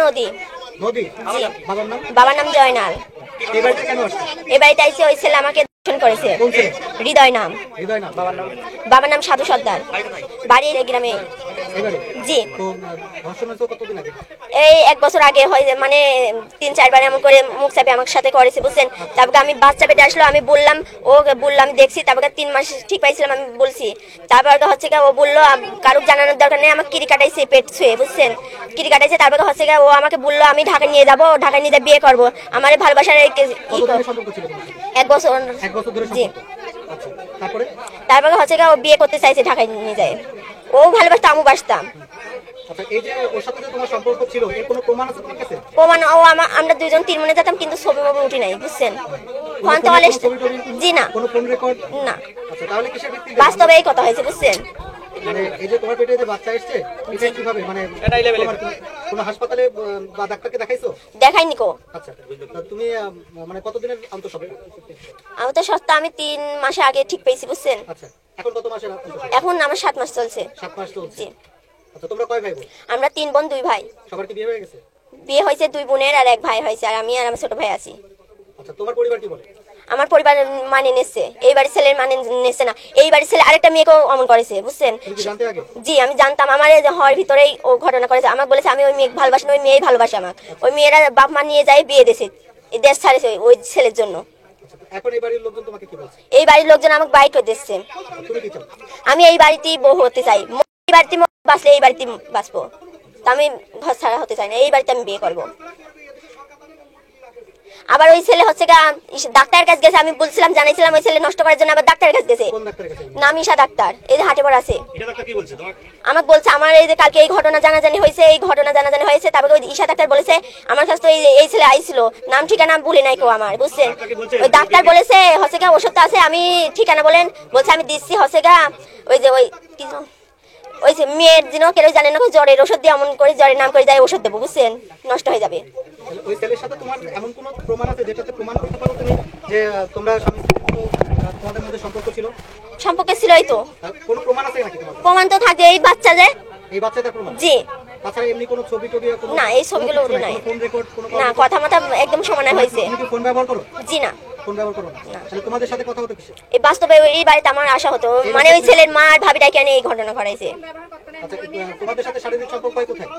নদী। নদী? জি। বাবার নাম? বাবার নাম জয়নাল। এই বাড়িতে কেন আসছে? এই বাড়িতে আইসে ওই ছেলে আমাকে ধর্ষণ করেছে। কোন ছেলে? হৃদয় নাম। হৃদয় নাম। বাবার নাম? বাবার নাম সাধু সর্দার। বাড়ি এই গ্রামে। এবারে? জি। তো ধর্ষণ হয়েছে কতদিন আগে? এই 1 বছর আগে হয়, মানে 3-4 বার এমন করে মুখ চাপে আমার সাথে করেছে বুঝছেন। তারপরে আমি বাচ্চা পেটে আসলো, আমি বললাম, ও বললাম দেখছি, তারপরে 3 মাস ঠিক পাইছিলাম, আমি বলছি। তারপরে হচ্ছে ও বললো কারুক জানানোর দরকার নেই, আমার কিরি কাটাইছে পেট ছুঁয়ে বুঝছেন, কিরি কাটাইছে। তারপরে হচ্ছে ও আমাকে বললো আমি ঢাকা নিয়ে যাবো, ঢাকা নিয়ে বিয়ে করবো। আমার ভালোবাসার 1 বছর। 1 বছর ধরে জি। সম্পর্ক। আচ্ছা, তারপরে? তারপরে হচ্ছে ও বিয়ে করতে চাইছে, ঢাকায় নিয়ে যায়। ও ভালোবাসতো, আমিও বাসতাম। আচ্ছা, এই যে ওর সাথে যে তোমার সম্পর্ক ছিল, এর কোনো প্রমাণ আছে তোমার কাছে? প্রমাণ আমরা দুজন 3 মনে যেতাম, কিন্তু ছবি মবি উঠি নাই বুঝছেন। ফোন তো জি না। কোনো ফোন রেকর্ড? না। আচ্ছা, তাহলে কিসের ভিত্তিতে? বাস্তবে এই কথা হয়েছে বুঝছেন। মানে এই যে তোমার পেটে যে বাচ্চা এসেছে, এটা কিভাবে, মানে কোনো হাসপাতালে বা ডাক্তারকে দেখাইছো? দেখাইনি কো। আচ্ছা, তুমি মানে কতদিনের অন্তঃসত্ত্বা? আমি তো সস্তা, আমি 3 মাসে আগে ঠিক পেয়েছি বুঝছেন। আচ্ছা, এখন কত মাসের অন্তঃসত্ত্বা? এখন আমার 7 মাস চলছে। 7 মাস চলছে। জি। আচ্ছা, তোমরা কয় ভাই বোন? আমরা 3 বোন 2 ভাই। সবার কি বিয়ে হয়ে গেছে? বিয়ে হয়েছে 2 বোনের, আর 1 ভাই হয়েছে, আর আমি আর আমার ছোট ভাই আছি। আচ্ছা, তোমার পরিবার কি বলে? আমার পরিবার মানে নেছে, এই বাড়ির ছেলের মানে নেছে না। এই বাড়ির ছেলে আরেকটা মেয়েকেও অমন করেছে বুঝছেন। তুমি কি জানতে আগে? জি, আমি জানতাম। আমার এই যে হওয়ার ভিতরেই ও ঘটনা করেছে। আমাকে বলেছে আমি ওই মেয়ে ভালোবাসি না, ওই মেয়েই ভালোবাসে আমাকে। ওই মেয়েরা বাপ মা নিয়ে যায় বিয়ে দিয়েছে, এই দেশ ছাড়েছে ওই ছেলের জন্য। এখন এই বাড়ির লোকজন তোমাকে কি বলছে? এই বাড়ির লোকজন আমাকে বাইক করে দিচ্ছে। তুমি কি চাও? আমি এই বাড়িতেই বউ হতে চাই। এই বাড়িতে বাঁচলে এই বাড়িতে বাঁচবো, তা আমি ঘর ছাড়া হতে চাই না। এই বাড়িতে আমি বিয়ে করবো। আবার ওই ছেলে হচ্ছে ডাক্তারের কাছে গেছে, আমি বলছিলাম, জানাইছিলাম ওই ছেলে নষ্ট করার জন্য আবার ডাক্তারের কাছে গেছে। কোন ডাক্তারের কাছে? নাম ঈশা ডাক্তার, এই যে হাটে পর আছে। এটা ডাক্তার কি বলছে তোমাকে? আমাকে বলছে আমার এই যে কালকে এই ঘটনা জানাজানি হয়েছে, এই ঘটনা জানাজানি হয়েছে। তারপরে ওই ঈশা ডাক্তার বলেছে আমার কাছে তো এই ছেলে আইছিল, নাম ঠিকানা বলে নাই কেউ আমার বুঝছেন। ওই ডাক্তার বলেছে হচ্ছে ওষুধ আছে, আমি ঠিকানা বলেন বলছে আমি দিচ্ছি হচ্ছে ওই যে ওই কিছু ওই মেয়ের দিনও কেউ জানে না, জ্বরের ওষুধ দিয়ে এমন করে জ্বরের নাম করে যায় ওষুধ দেবো বুঝছেন, নষ্ট হয়ে যাবে। ওই ছেলের সাথে তোমার এমন কোনো প্রমাণ আছে যেটাতে প্রমাণ করতে পারো তুমি যে তোমরা তোমাদের মধ্যে সম্পর্ক ছিল? সম্পর্কে ছিলই তো। কোনো প্রমাণ আছে নাকি তোমার? প্রমাণ তো থাকে, এই বাচ্চা যে। এই বাচ্চাটার প্রমাণ? জি। তাছাড়া এমনি কোনো ছবি টবি না, এই ছবিগুলো ওঠে নাই। ফোন রেকর্ড কোনো? না, কথা মাথা একদম সমানে হয়েছে। তুমি কি ফোন ব্যবহার করো? জি না। ফোন ব্যবহার করো না? তাহলে তোমাদের সাথে কথা হতো কিসে? এই বাস্তবে এই বাড়িতে আমার আশা হতো, মানে ওই ছেলের মা আর ভাবিটা কেন এই ঘটনা ঘটাইছে। আচ্ছা, তোমাদের সাথে শারীরিক সম্পর্ক হয় কোথায়?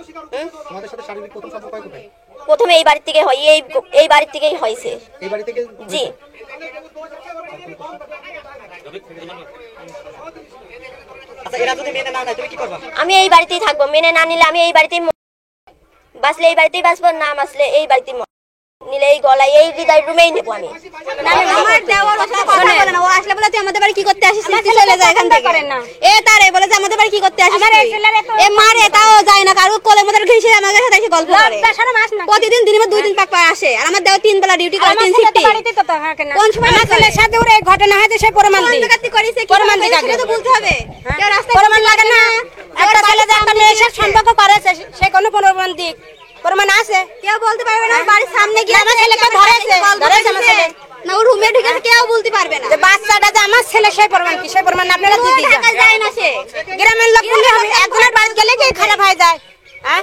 তোমাদের সাথে শারীরিক প্রথম সম্পর্ক হয় কোথায়? প্রথমে এই বাড়ি থেকে হয়, এই বাড়ি থেকেই হয়েছে। এই বাড়ি থেকে? জি। আচ্ছা, এরা যদি মেনে না নেয় তুমি কি করবা? আমি এই বাড়িতেই থাকবো, মেনে না নিলে আমি এই বাড়িতেই বাঁচলে এই বাড়িতেই বাঁচবো, না বাঁচলে এই বাড়িতেই নিলে এই গলায় এই হৃদয় রুমেই নেবো আমি। আমার দেওয়ার কথা বলে না, ও আসলে বলে তুই আমাদের বাড়ি কি করতে আসিস, তুই চলে যা এখান থেকে। এ তারে বলে যে আমাদের বাড়ি কি করতে আসিস, এ মারে তাও যায় না, কারো কোলে মধ্যে ঘেঁষে আমাদের সাথে এসে গল্প করে। প্রতিদিন দিনে 2 দিন পাক পাক আসে, আর আমার দেওয়া 3 বেলা ডিউটি করে, 3 শিফটে। কোন সময় আমার ছেলের সাথে ওর এই ঘটনা হয়েছে, সে প্রমাণ দিই প্রমাণ দিই সেটা তো বলতে হবে। কেউ রাস্তায় প্রমাণ লাগে না, একটা ছেলে যে একটা মেয়ের সাথে সম্পর্ক করেছে সে কোনো প্রমাণ দিক, প্রমাণ আছে কেউ বলতে পারবে না। বাড়ির সামনে গিয়ে আমার ছেলেকে ধরেছে আমার ছেলে না, ও রুমে ঢুকে কেউ বলতে পারবে না যে বাচ্চাটা যে আমার ছেলে, সেই প্রমাণ কি? সেই প্রমাণ আপনারা দিতে যায় না। সে গ্রামের লোক বলে হবে, একজনের বাড়ি গেলে কি খারাপ হয়ে যায়, হ্যাঁ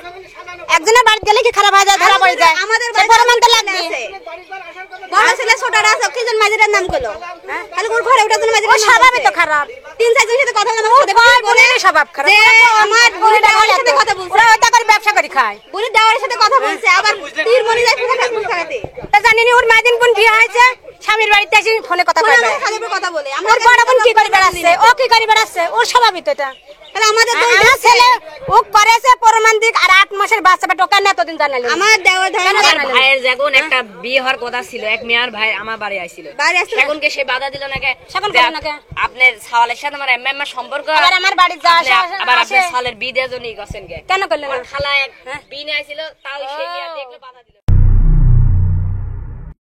একজনের বাড়ি গেলে কি খারাপ হয়ে যায়, ধরা পড়ে যায়। আমাদের প্রমাণ তো লাগবে। বড় ছেলে ছোটরা সব কিজন মাঝের নাম করলো, হ্যাঁ খালি ওর ঘরে ওটার জন্য মাঝের স্বভাবই তো খারাপ। 3-4 জনের সাথে কথা বলে স্বভাব খারাপ। আমার বোনের দেওয়ার সাথে কথা বলছে, ওরা ওটা করে ব্যবসা করে খায়। বোনের দেওয়ার সাথে কথা বলছে, আবার তীর মনি যায় কোথা থেকে খাতে। তা জানি না ওর মাইদিন বোন বিয়ে হয়েছে, স্বামীর বাড়িতে এসে ফোনে কথা কয়, কথা বলে। আমার বড় বোন কি করে বেড়াচ্ছে, ও কি করে বেড়াচ্ছে, ওর স্বভাবই তো এটা। তাহলে আমাদের ছেলে ও করেছে প্রমাণ দিক, আর 8 মাসের বাচ্চাটা টোকা না এতদিন জানালে। আমার দেওয়ার ভাইয়ের যখন একটা বিয়ে হওয়ার কথা ছিল, এক মেয়ার ভাই আমার বাড়ি আইছিল, সেগুনকে সে বাধা দিল নাকি, আপনার সাওয়ালের সাথে আমার এমএম সম্পর্ক, আবার আমার বাড়ি যা আসে, আবার আপনার সালের বিয়ে দেওয়ার জন্য গেছেন কে, কেন করলেন না? খালা এক বিয়ে আইছিল, তাও সেই মেয়ার দেখলো বাধা দিল।